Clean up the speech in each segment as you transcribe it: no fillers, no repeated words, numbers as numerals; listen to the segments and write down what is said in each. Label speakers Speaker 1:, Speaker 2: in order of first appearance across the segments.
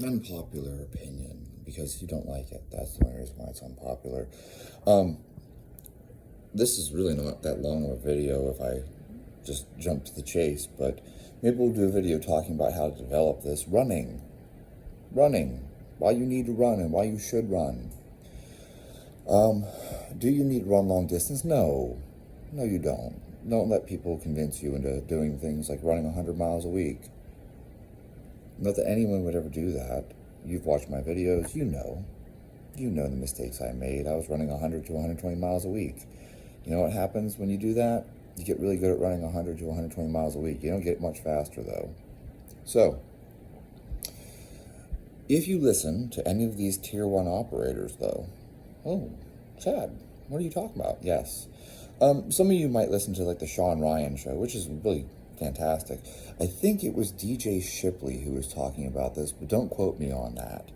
Speaker 1: Unpopular opinion, because you don't like it. That's the only reason why it's unpopular. Um, this is really not that long of a video if I just jump to the chase, but maybe we'll do a video talking about how to develop this running. Running. Why you need to run and why you should run. Do you need to run long distance? No. No, you don't. Don't let people convince you into doing things like running 100 miles a week. Not that anyone would ever do that. You've watched my videos, you know. You know the mistakes I made. I was running 100 to 120 miles a week. You know what happens when you do that? You get really good at running 100 to 120 miles a week. You don't get much faster, though. So, if you listen to any of these Tier 1 operators, though, oh, Chad, what are you talking about? Yes. Some of you might listen to, like, the Sean Ryan show, which is really fantastic. I think it was DJ Shipley who was talking about this, but don't quote me on that.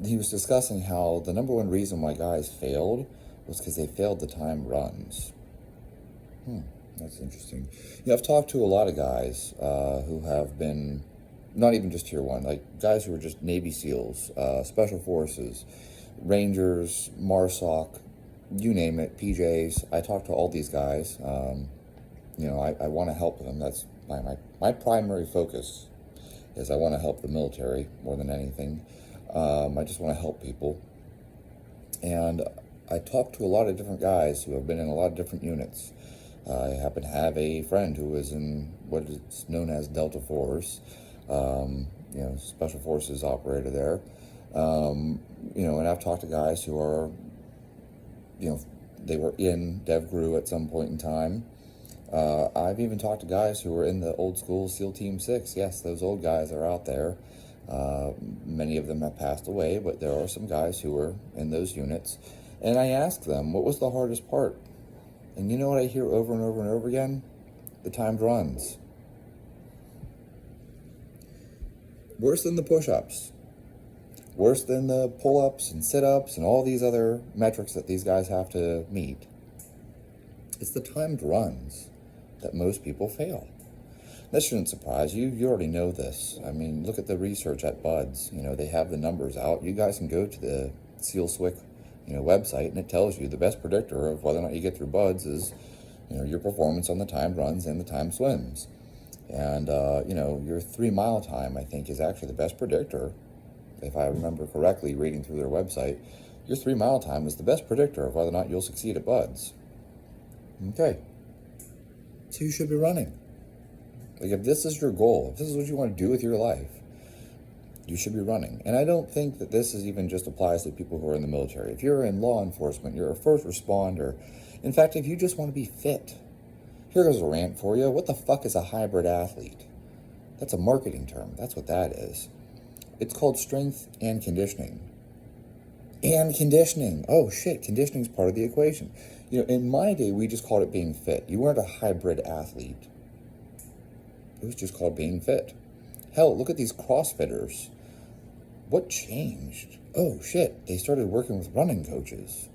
Speaker 1: He was discussing how the number one reason why guys failed was because they failed the time runs. That's interesting. You know, I've talked to a lot of guys who have been, not even just Tier 1, like guys who are just Navy SEALs, Special Forces, Rangers, MARSOC, you name it, PJs. I talk to all these guys. You know, I want to help them. That's my primary focus is I want to help the military more than anything. I just want to help people. And I talk to a lot of different guys who have been in a lot of different units. I happen to have a friend who was in what is known as Delta Force, you know, Special Forces operator there. You know, and I've talked to guys who are, you know, they were in DevGru at some point in time. I've even talked to guys who were in the old school SEAL Team 6. Yes, those old guys are out there. Many of them have passed away, but there are some guys who were in those units. And I asked them, what was the hardest part? And you know what I hear over and over and over again? The timed runs. Worse than the push-ups. Worse than the pull-ups and sit-ups and all these other metrics that these guys have to meet. It's the timed runs that most people fail. This shouldn't surprise you. You already know this. I mean, look at the research at BUD/S. You know, they have the numbers out. You guys can go to the SEAL SWCC, you know, website, and it tells you the best predictor of whether or not you get through BUD/S is, you know, your performance on the timed runs and the timed swims. And, you know, your 3-mile time, I think, is actually the best predictor. If I remember correctly, reading through their website, your 3-mile time is the best predictor of whether or not you'll succeed at BUD/S. Okay. So you should be running. Like, if this is your goal, if this is what you want to do with your life, you should be running. And I don't think that this is even just applies to people who are in the military. If you're in law enforcement, you're a first responder. In fact, if you just want to be fit, here goes a rant for you. What the fuck is a hybrid athlete? That's a marketing term. That's what that is. It's called strength and conditioning. And conditioning. Oh shit, conditioning is part of the equation. You know, in my day, we just called it being fit. You weren't a hybrid athlete. It was just called being fit. Hell, look at these CrossFitters. What changed? Oh shit, they started working with running coaches.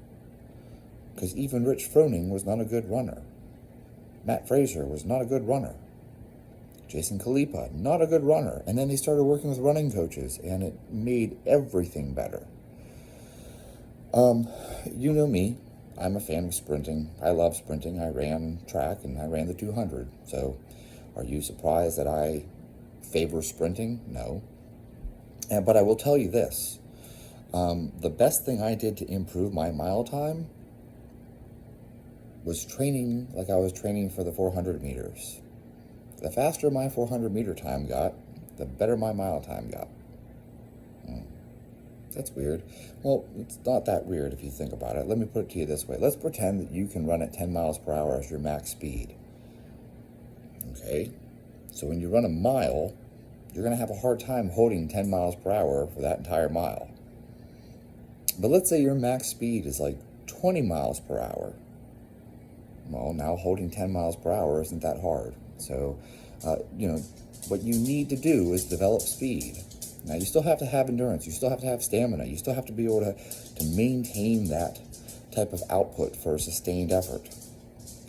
Speaker 1: Because even Rich Froning was not a good runner. Matt Fraser was not a good runner. Jason Khalipa, not a good runner. And then they started working with running coaches, and it made everything better. You know me. I'm a fan of sprinting. I love sprinting. I ran track, and I ran the 200. So, are you surprised that I favor sprinting? No. But I will tell you this. The best thing I did to improve my mile time was training like I was training for the 400 meters. The faster my 400 meter time got, the better my mile time got. That's weird. Well, it's not that weird if you think about it. Let me put it to you this way. Let's pretend that you can run at 10 miles per hour as your max speed. Okay? So when you run a mile, you're going to have a hard time holding 10 miles per hour for that entire mile. But let's say your max speed is like 20 miles per hour. Well, now holding 10 miles per hour isn't that hard. So, you know, what you need to do is develop speed. Now, you still have to have endurance. You still have to have stamina. You still have to be able to maintain that type of output for a sustained effort.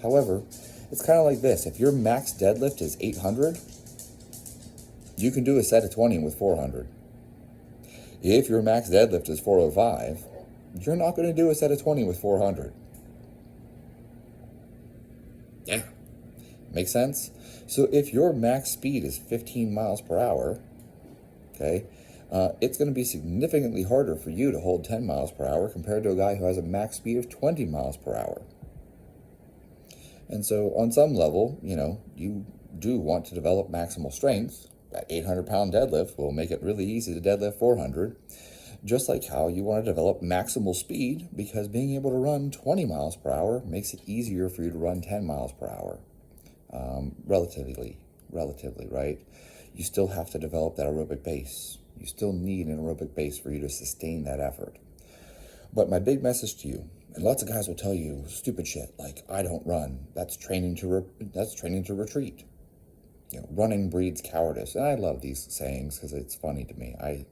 Speaker 1: However, it's kind of like this. If your max deadlift is 800, You can do a set of 20 with 400. If your max deadlift is 405, you're not going to do a set of 20 with 400. Yeah. Makes sense? So if your max speed is 15 miles per hour, okay, it's going to be significantly harder for you to hold 10 miles per hour compared to a guy who has a max speed of 20 miles per hour. And so on some level, you do want to develop maximal strength. That 800-pound deadlift will make it really easy to deadlift 400, just like how you want to develop maximal speed, because being able to run 20 miles per hour makes it easier for you to run 10 miles per hour. Relatively, right? You still have to develop that aerobic base. You still need an aerobic base for you to sustain that effort. But my big message to you, and lots of guys will tell you stupid shit like, I don't run. That's training to retreat. Running breeds cowardice. And I love these sayings because it's funny to me. I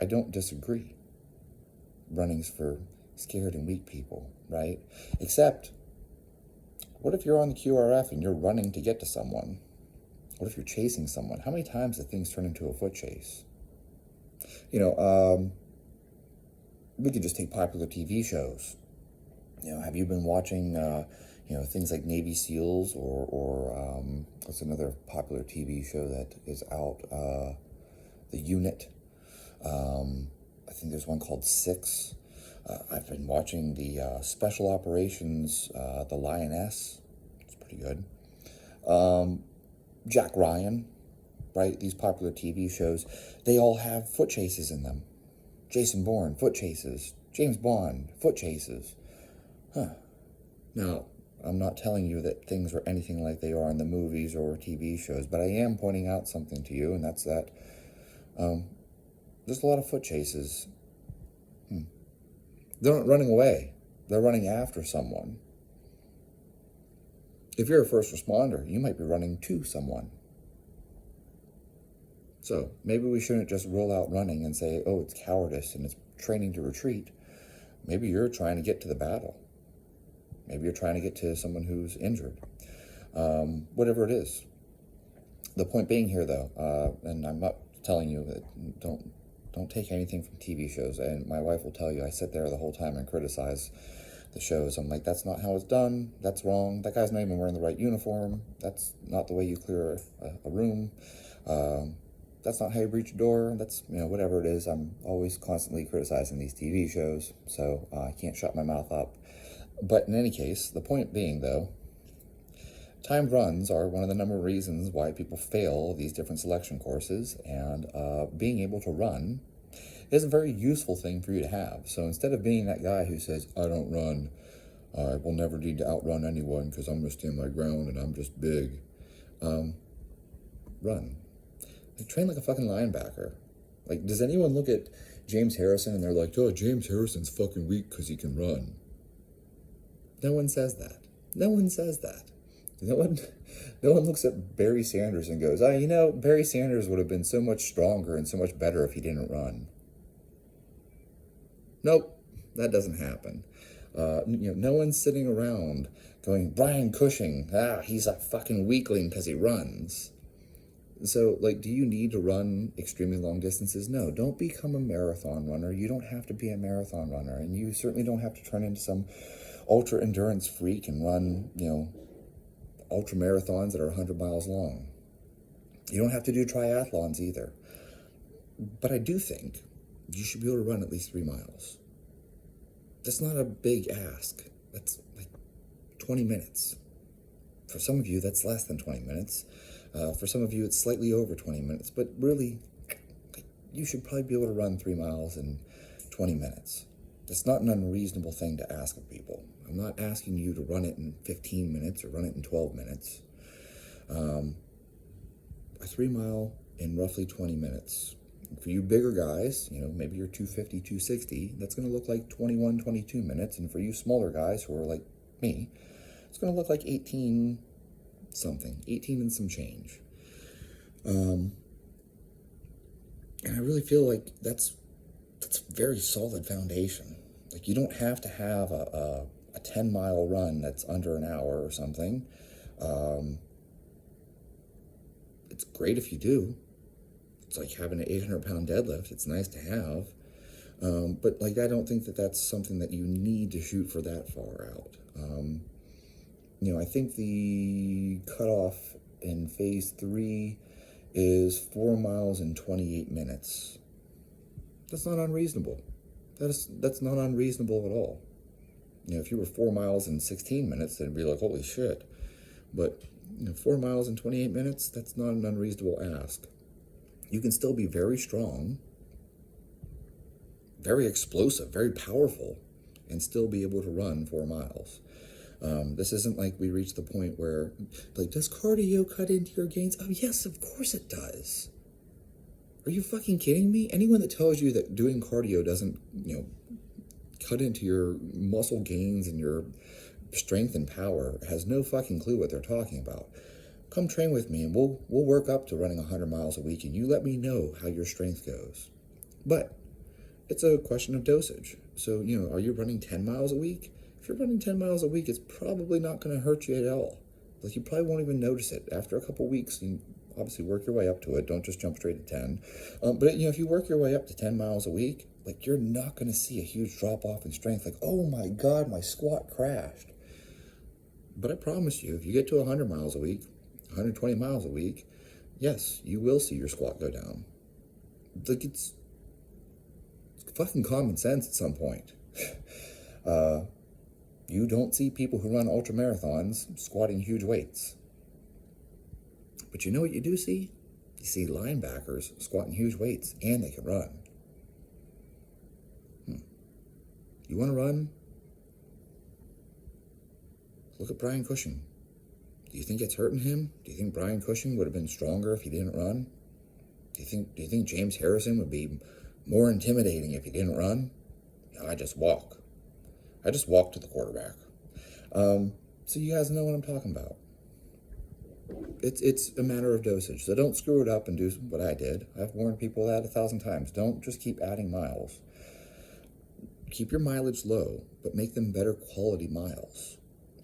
Speaker 1: don't disagree. Running's for scared and weak people, right? Except, what if you're on the QRF and you're running to get to someone? What if you're chasing someone? How many times do things turn into a foot chase? We could just take popular TV shows. Have you been watching, things like Navy SEALs or what's another popular TV show that is out? The Unit. I think there's one called Six. I've been watching the Special Operations, the Lioness. It's pretty good. Jack Ryan, right? These popular TV shows, they all have foot chases in them. Jason Bourne, foot chases. James Bond, foot chases. Now, I'm not telling you that things are anything like they are in the movies or TV shows, but I am pointing out something to you, and that's that there's a lot of foot chases. They're not running away. They're running after someone. If you're a first responder, you might be running to someone. So maybe we shouldn't just roll out running and say, oh, it's cowardice and it's training to retreat. Maybe you're trying to get to the battle. Maybe you're trying to get to someone who's injured. Whatever it is. The point being here, though, and I'm not telling you that don't take anything from TV shows. And my wife will tell you I sit there the whole time and criticize the shows. I'm like, that's not how it's done. That's wrong. That guy's not even wearing the right uniform. That's not the way you clear a room. That's not how you breach a door. That's, whatever it is. I'm always constantly criticizing these TV shows, so I can't shut my mouth up. But in any case, the point being, though, timed runs are one of the number of reasons why people fail these different selection courses, and being able to run is a very useful thing for you to have. So instead of being that guy who says, I don't run, I will never need to outrun anyone because I'm going to stand my ground and I'm just big, run. Train like a fucking linebacker. Like, does anyone look at James Harrison and they're like, oh, James Harrison's fucking weak because he can run? No one says that. No one says that. No one looks at Barry Sanders and goes, Barry Sanders would have been so much stronger and so much better if he didn't run. Nope, that doesn't happen. No one's sitting around going, Brian Cushing, he's a fucking weakling because he runs. So, do you need to run extremely long distances? No, don't become a marathon runner. You don't have to be a marathon runner, and you certainly don't have to turn into some ultra endurance freak and run, ultra marathons that are 100 miles long. You don't have to do triathlons either. But I do think you should be able to run at least 3 miles. That's not a big ask. That's like 20 minutes. For some of you, that's less than 20 minutes. For some of you, it's slightly over 20 minutes. But really, you should probably be able to run 3 miles in 20 minutes. That's not an unreasonable thing to ask of people. I'm not asking you to run it in 15 minutes or run it in 12 minutes. A 3 mile in roughly 20 minutes. For you bigger guys, maybe you're 250, 260, that's going to look like 21, 22 minutes. And for you smaller guys who are like me, it's going to look like 18 and some change. And I really feel like that's a very solid foundation. Like, you don't have to have a 10-mile run that's under an hour or something. It's great if you do. It's like having an 800-pound deadlift. It's nice to have. But like, I don't think that that's something that you need to shoot for that far out. I think the cutoff in phase 3 is 4 miles in 28 minutes. That's not unreasonable. That's not unreasonable at all. If you were 4 miles in 16 minutes, then it'd be like, holy shit. But 4 miles in 28 minutes, that's not an unreasonable ask. You can still be very strong, very explosive, very powerful, and still be able to run 4 miles. This isn't like we reach the point where, like, does cardio cut into your gains? Oh, yes, of course it does. Are you fucking kidding me? Anyone that tells you that doing cardio doesn't, cut into your muscle gains and your strength and power has no fucking clue what they're talking about. Come train with me and we'll work up to running 100 miles a week, and you let me know how your strength goes. But it's a question of dosage. So, are you running 10 miles a week? If you're running 10 miles a week, it's probably not going to hurt you at all. Like, you probably won't even notice it. After a couple weeks, you obviously work your way up to it. Don't just jump straight to 10. But if you work your way up to 10 miles a week, like, you're not going to see a huge drop off in strength. Like, oh my God, my squat crashed. But I promise you, if you get to 100 miles a week, 120 miles a week, yes, you will see your squat go down. Like, it's fucking common sense at some point. You don't see people who run ultra marathons squatting huge weights. But you know what you do see? You see linebackers squatting huge weights, and they can run. You want to run? Look at Brian Cushing. Do you think it's hurting him? Do you think Brian Cushing would have been stronger if he didn't run? Do you think James Harrison would be more intimidating if he didn't run? I just walk. I just walk to the quarterback. So you guys know what I'm talking about. It's a matter of dosage. So don't screw it up and do what I did. I've warned people that 1,000 times. Don't just keep adding miles. Keep your mileage low, but make them better quality miles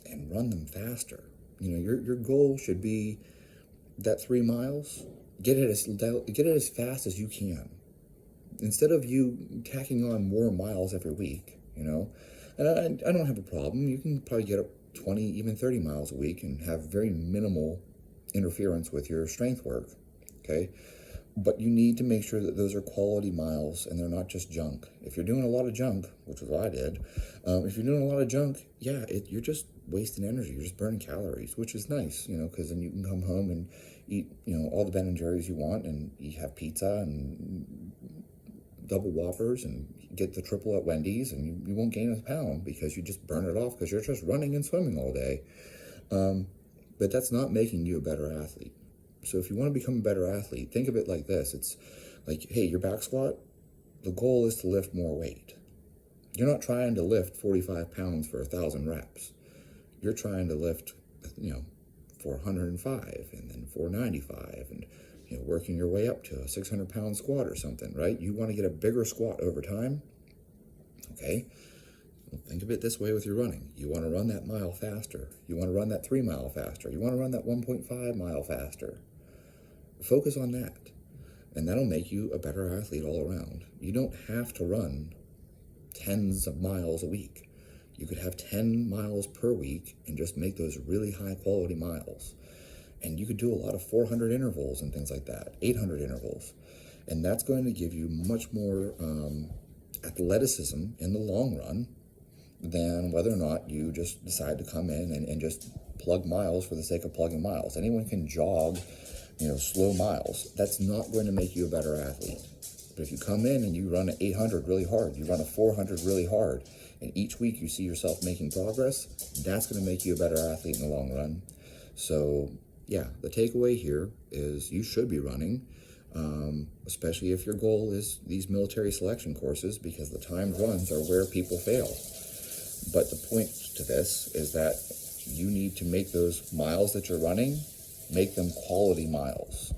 Speaker 1: and run them faster. Your goal should be that 3 miles. Get it as fast as you can. Instead of you tacking on more miles every week, And I don't have a problem. You can probably get up 20, even 30 miles a week and have very minimal interference with your strength work, okay? But you need to make sure that those are quality miles and they're not just junk. If you're doing a lot of junk, which is what I did, if you're doing a lot of junk, you're just wasting energy. You're just burning calories, which is nice, because then you can come home and eat, all the Ben & Jerry's you want, and you have pizza and double Whoppers and get the triple at Wendy's, and you won't gain a pound because you just burn it off because you're just running and swimming all day. But that's not making you a better athlete. So if you want to become a better athlete, think of it like this. It's like, hey, your back squat, the goal is to lift more weight. You're not trying to lift 45 pounds for 1,000 reps. You're trying to lift, 405 and then 495 and working your way up to a 600-pound squat or something, right? You want to get a bigger squat over time, okay? Well, think of it this way with your running. You want to run that mile faster. You want to run that 3 mile faster. You want to run that 1.5 mile faster. Focus on that, and that'll make you a better athlete all around. You don't have to run tens of miles a week. You could have 10 miles per week and just make those really high-quality miles. And you could do a lot of 400 intervals and things like that, 800 intervals. And that's going to give you much more athleticism in the long run than whether or not you just decide to come in and just plug miles for the sake of plugging miles. Anyone can jog, slow miles. That's not going to make you a better athlete. But if you come in and you run an 800 really hard, you run a 400 really hard, and each week you see yourself making progress, that's going to make you a better athlete in the long run. So, yeah, the takeaway here is you should be running, especially if your goal is these military selection courses, because the timed runs are where people fail. But the point to this is that you need to make those miles that you're running, make them quality miles.